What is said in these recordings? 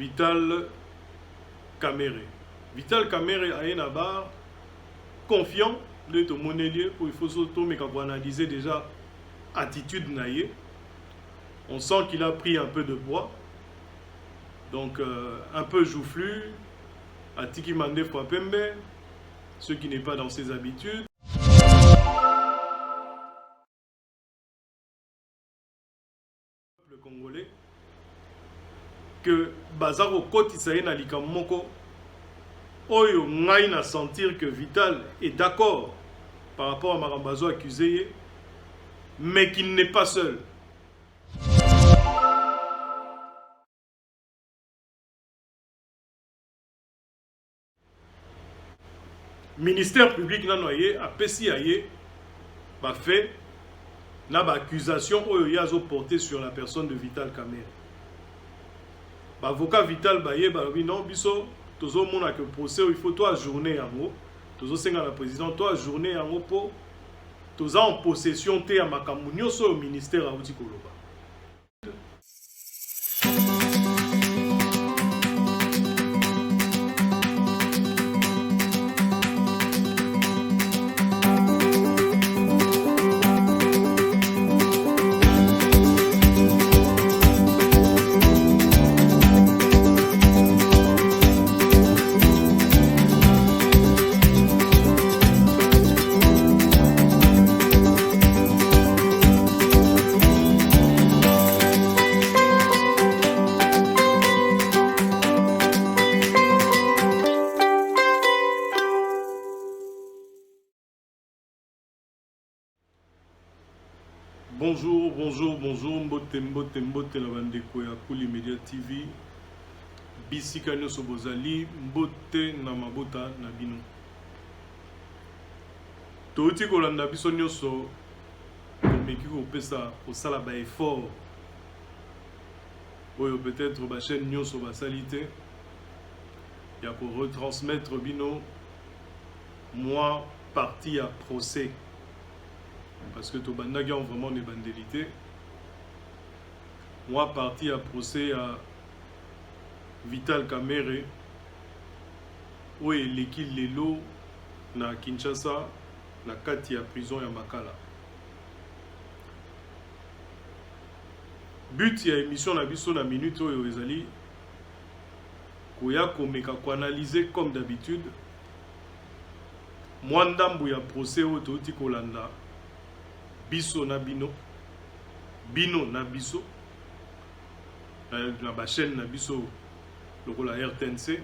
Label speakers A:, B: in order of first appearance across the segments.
A: Vital Kamerhe. Vital Kamerhe a un bar confiant de ton monnaie pour il faut surtout mais quand on analyser déjà attitude naïe. On sent qu'il a pris un peu de poids. Donc un peu joufflu. Atiki Mande Fwapembe, ce qui n'est pas dans ses habitudes. Le Congolais que Bazaro Koti Saïna Likamoko Oyo ngai na sentir que Vital est d'accord par rapport à Marambazo accusé, mais qu'il n'est pas seul. Ministère public n'a noyé a PCAE a fait n'a ba accusation Oyo yazo porté sur la personne de Vital Kamerhe. Avocat Vital Baye ba non biso tozo mona que procès il faut 3 journées yango tozo senga la président 3 journées yango po toza en possession te ya makambo nyonso au ministère a uti koloba. Bonjour, mbote la bandeko ya Kuli Media TV. Bisika nyoso bozali, mbote na mabota na bino. Touti kolanda biso nyoso, komeki kopesa osala ba effort. Oyo peut-être ba chaîne nyoso ba salite. Ya ko retransmettre bino moi parti à procès. Parce que tout le monde a vraiment des bandelités. Moi, parti à procès à Vital Kamerhe, où est l'équipe Lelo, na Kinshasa, na kati ya prison ya Makala. But ya émission na biso na minute oyo ezali koya komeka ko analyser comme d'habitude. Moi ndambu ya procès oyo toti kolanda. Biso na bino, bino na biso, na ba chaîne na biso, lokola RTNC,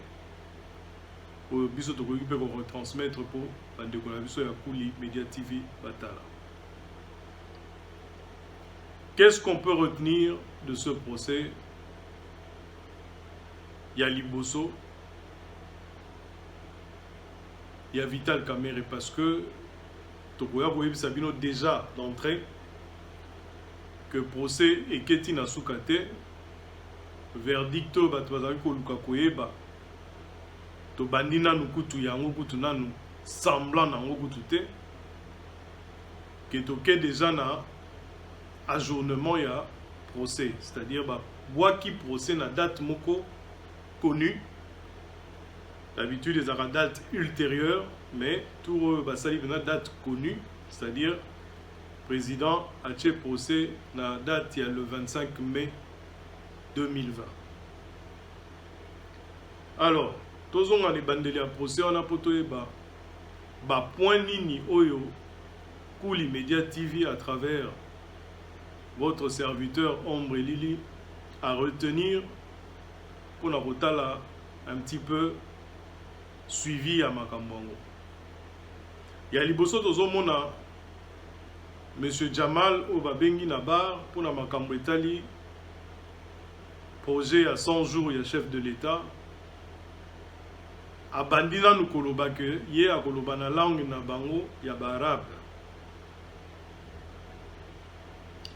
A: ou biso to ko ko retransmettre pour bandeko na biso ya Kuli Media TV Batala. Qu'est-ce qu'on peut retenir de ce procès? Il y a Liboso, il y a Vital Kamerhe parce que Tokoya Boyebi Sabino déjà d'entrée que procès et Ketina Soukate verdicto batwazari ko luka koyeba to bandina nukutu yango kutu nanu semblant nango kutu te que toke déjà na ajournement ya procès, c'est-à-dire ba boaki procès na date moko connue. D'habitude, les date ultérieure, mais tout basali une date connue, c'est-à-dire président a fait procès na date il y a le 25 mai 2020. Alors, tous on a les bandeli à procès on a potoé ba point nini oyo Kuli Media TV à travers votre serviteur Ombre Lili à retenir pour la rotala un petit peu suivi à Makambongo. Il y a Liboso Tozomona, M. Jamal Obabengi Nabar pour la Makambo Italie, projet à 100 jours, il y a chef de l'État. A Bandina nous koloba que il y a koloba na langue na bango, il y a arabe.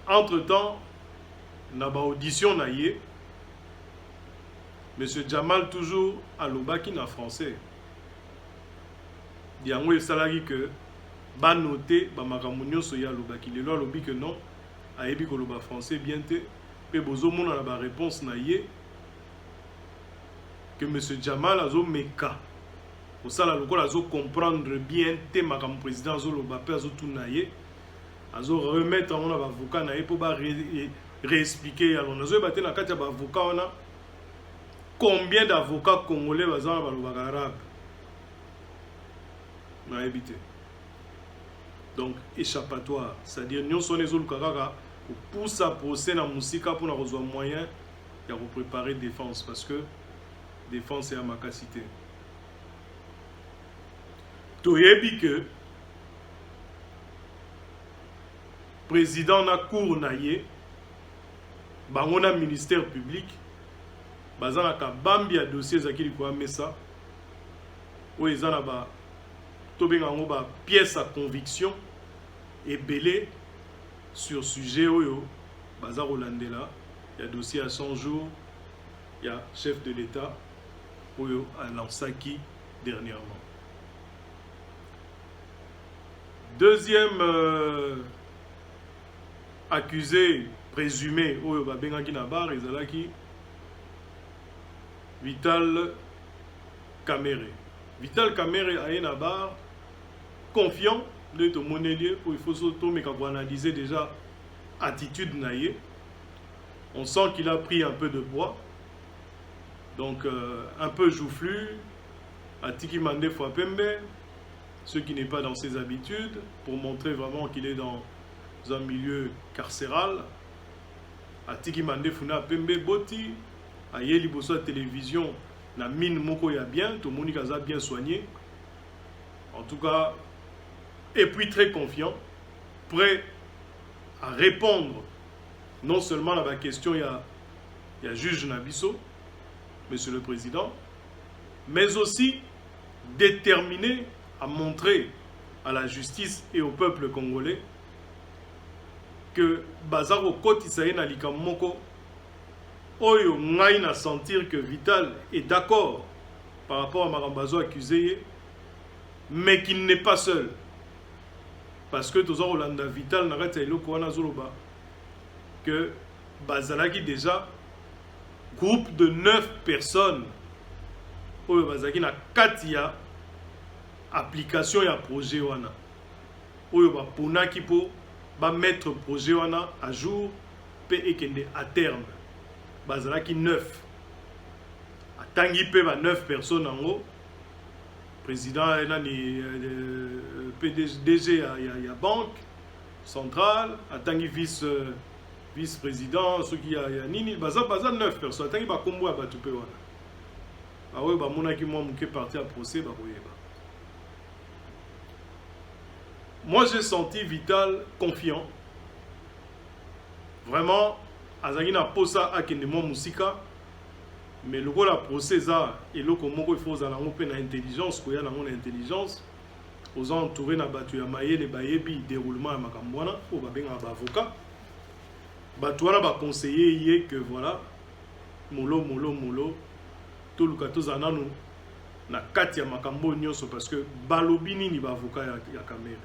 A: Entre-temps, na ba audition na yé, M. Jamal toujours à l'obaki na français. Il y a un salarié que ba noté ba makambo nyonso ya lobaki lelo lobi que non ayebi ko loba français bien te pe bozo mona na ba réponse na ye que M. Jamal azo meka osala lokola azo comprendre bien te makam président azo loba pe azo tunaye azo remettre on avocat na ye po ba réexpliquer alors nazo baté na kati ya avocat on a combien d'avocats congolais bazana balobaka arabe na éviter. Donc échappatoire, c'est-à-dire nous sommes les autres pour ça procès na musika pour avoir moyen de préparer défense parce que défense est à ma capacité. Toyebi que président na cour na ye bangona ministère public bazana ka bambi ya dossier zakili kwa mesa o ezana ba tobengango ba pièce à conviction et belé sur sujet oyo baza rolandela il y a dossier à 100 jours il y a chef de l'état oyo à Lansaki dernièrement. Deuxième accusé présumé oyo ba bengaki na bar ezalaki Vital Kamerhe. Vital Kamerhe a une barre confiant de ton monnaie où il faut surtout mais quand on analyser déjà attitude naïe. On sent qu'il a pris un peu de poids. Donc un peu joufflu. Atiki Mande Fwapembe. Ce qui n'est pas dans ses habitudes. Pour montrer vraiment qu'il est dans un milieu carcéral. Atiki Mande Funa Pembe Boti. Aye liboso télévision na mine moko ya bien, tout le monde a bien soigné. En tout cas, et puis très confiant, prêt à répondre non seulement à la question il y a juge Nabiso, monsieur le président, mais aussi déterminé à montrer à la justice et au peuple congolais que Bazaro Kotisaye na likamoko oyo ngai na sentir que Vital est d'accord par rapport à Marambazo accusé, mais qu'il n'est pas seul. Parce que tous Rolanda Vital n'a pas Zoloba que Bazalaki déjà groupe de 9 personnes oyo Bazalaki na katia application ya projet wana oyo ba ponaki po ba mettre projet wana à jour pe ekende à terme. Bazalaki 9. Atangi pe ba 9 personnes en haut. Président PDG à banque centrale, atangi vice-président, ceux qui a nini, baza 9 personnes. Atangi ba kombo ya batu pe wana. Ah ouais, ba monaki moi muke parti à procès ba koyeba. Moi j'ai senti Vital confiant. Vraiment azangi na posa akende mo musika mais le la procès ça et le moko il faut za nango pe na intelligence ko ya nango na intelligence aux entourés na batu ya mayele bayebi déroulement ya makambo wana o ba benga ba avocat batu wana ba conseiller yé que voilà molo tout le kato za nanu na kati ya makambo nyonso parce que balobi nini ba avocat ya Kamerhe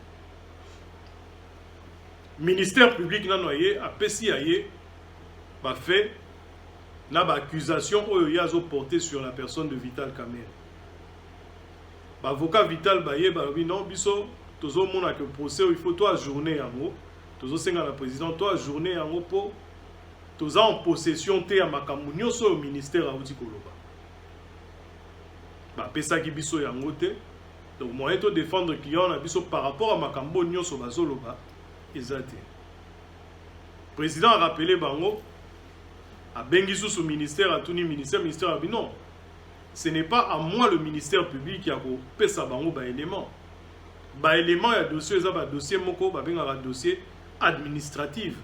A: ministère public na noyé a pesi ayé ba fait na ba accusation oyo yazo porté sur la personne de Vital Kamerhe. Ba avocat Vital baye ba oui non biso tozo mona que procès il faut toi journée yango tozo senga la président toi journée yango po toza en possession te ya makambo nyonso au ministère auti koloba. Ba pesa ki biso yango te. Donc moyen to défendre client na biso par rapport à makambo nyonso bazoloba ezate. Président a rappelé bango à Bengisu sous ministère, à tout ministère a dit non. Ce n'est pas à moi le ministère public qui a coupé sa bango ba élément. Ba élément il y a dossier ça ba dossier moko ba benga dossier administratif.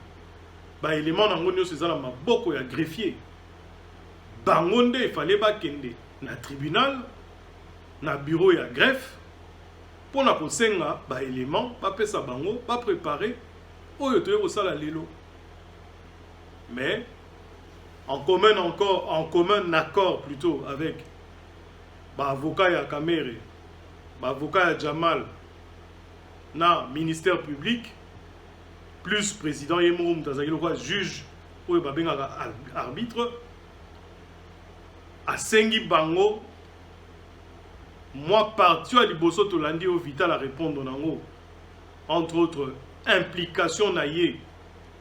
A: Ba élément nango nyo c'est la maboko ya greffier. Bangonde il fallait ba kende na tribunal na bureau ya greffe pour na kosenga ba élément ba pesa bango ba préparer oyo toyo ko sala lelo. Mais en commun accord plutôt avec avocat ya Kamerhe, avocat ya Jamal, na ministère public, plus président Yemou Mtazaki, juge ou arbitre, asengi bango moi parti à liboso tolandi au Vital à répondre nango entre autres implication na ye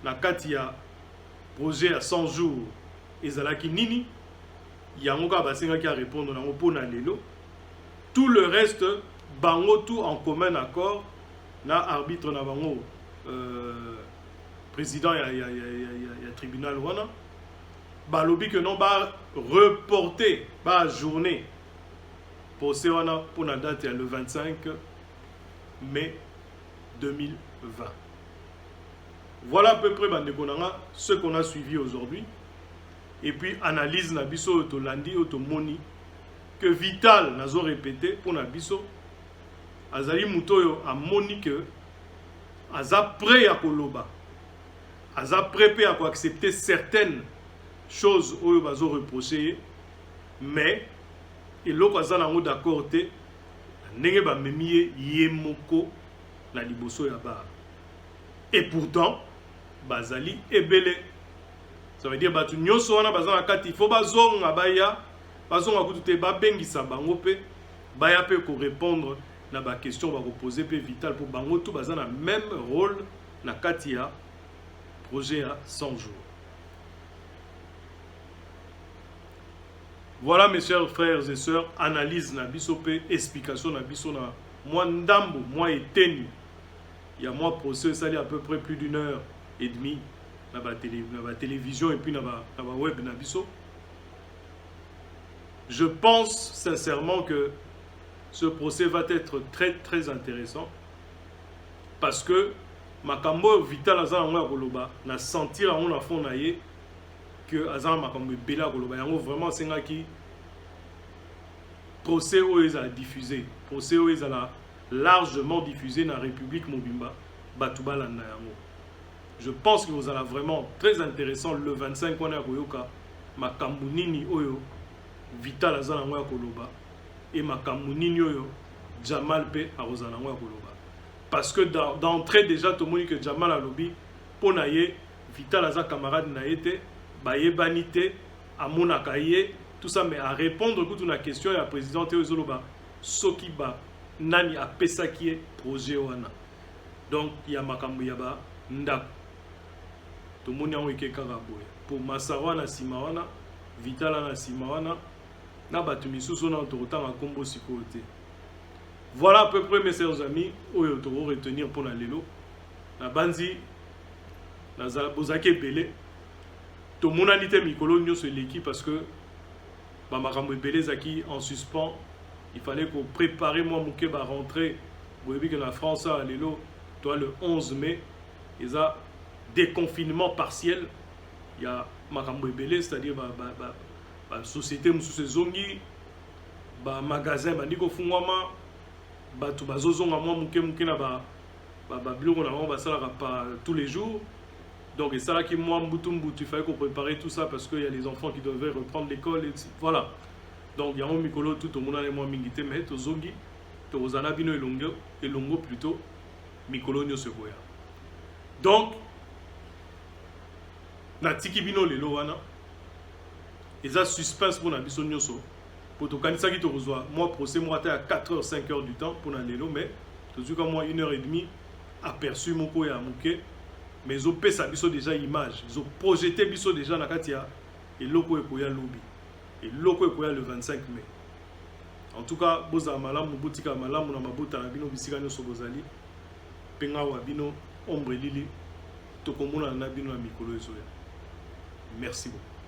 A: na kati ya projet à 100 jours ezalaki nini yango ka basengaki à répondre nango pona lelo. Tout le reste bango tout en commun accord na arbitre na bango président ya tribunal wana balobi que non ba reporter ba journée procès wana pour la date le 25 mai 2020. Voilà à peu près ce qu'on a suivi aujourd'hui. Et puis analyse na biso to landi to moni que Vital nazo répété pour na biso azali mutoyo a moni que aza prêt à koloba aza prêt à accepter certaines choses oyo bazo reprocher mais et l'autre aza nango d'accord te ndenge ba memiye yemoko na liboso ya ba et pourtant bazali ebele. Ça veut dire batu nyoso wana bazana kati il faut bazonga baya bazonga kutute ba bengisa bango pe baya pe ko répondre na ba question ba poser pe Vital pour bango tout bazana même rôle na kati ya projet à 100 jours. Voilà mes chers frères et sœurs, analyse na biso pe explication na biso na moi ndambo moi eteni. Il y a moi procès ça à peu près plus d'1 heure et demie. Na ba télévision et puis na ba web na biso. Je pense sincèrement que ce procès va être très très intéressant parce que makambo Vital azana ngwa koloba na sentir on a fond na ye que azana makambo bela koloba yango vraiment sengaki procès oyo a diffusé procès oyo a largement diffusé dans la République Mobimba batubala na yango. Je pense que vous allez vraiment très intéressant le 25 on a koyoka makambo nini oyo Vital azana ngwa koloba et makambo nini oyo Jamal pe arozana ngwa koloba parce que d'entrée déjà tout le monde que Jamal a lobby pour naye Vital aza camarade na été baye banité à monakaye tout ça mais à répondre à la question ya président Théo Zoloba soki ba nani a pesaki projet wana donc il y a makambo ya ba ndako tout le monde a été karaboye pour Massawa na Simawana Vital na Simawana na batu misusu na autorité na kombo sikote. Voilà à peu près mes chers amis oyo to retenir pour la lelo na banzi na bozake belé to monanité mikolo nyoso l'équipe parce que ba makambo belé zaki en suspens. Il fallait qu'on prépare moi mouké ba rentrer vous voyez que la France a lelo toi le 11 mai ils a déconfinement partiel. Il y a makambo belé c'est-à-dire ba société musu zongi ba magasin ba ndiko fungwama batu bazozonga mwa muke na ba biloko na bango basalaka pas tous les jours donc et ça là qui moi mbutu il fallait qu'on prépare tout ça parce que il y a les enfants qui devaient reprendre l'école et voilà donc il y a un mikolo tout au monde a moi mingité mais to zongi to ozana bino elongo plutôt mikolo nyo sekoya donc na tiki bino lelo wana eza suspense pour na biso nyoso pour to kanisa ki to reçoit moi procès moi à 4h 5h du temps pour na lelo mais tout cas moi 1h30 aperçu moko ya muke mais au pesa biso déjà image ils ont projeté biso déjà na katia et loko ekoya lobby et loko ekoya le 25 mai. En tout cas boza malamu botika malamu na mabota na bino bisika nyoso bozali penga wa bino ombre lili to komona na bino na mikolo ezoya. Merci beaucoup.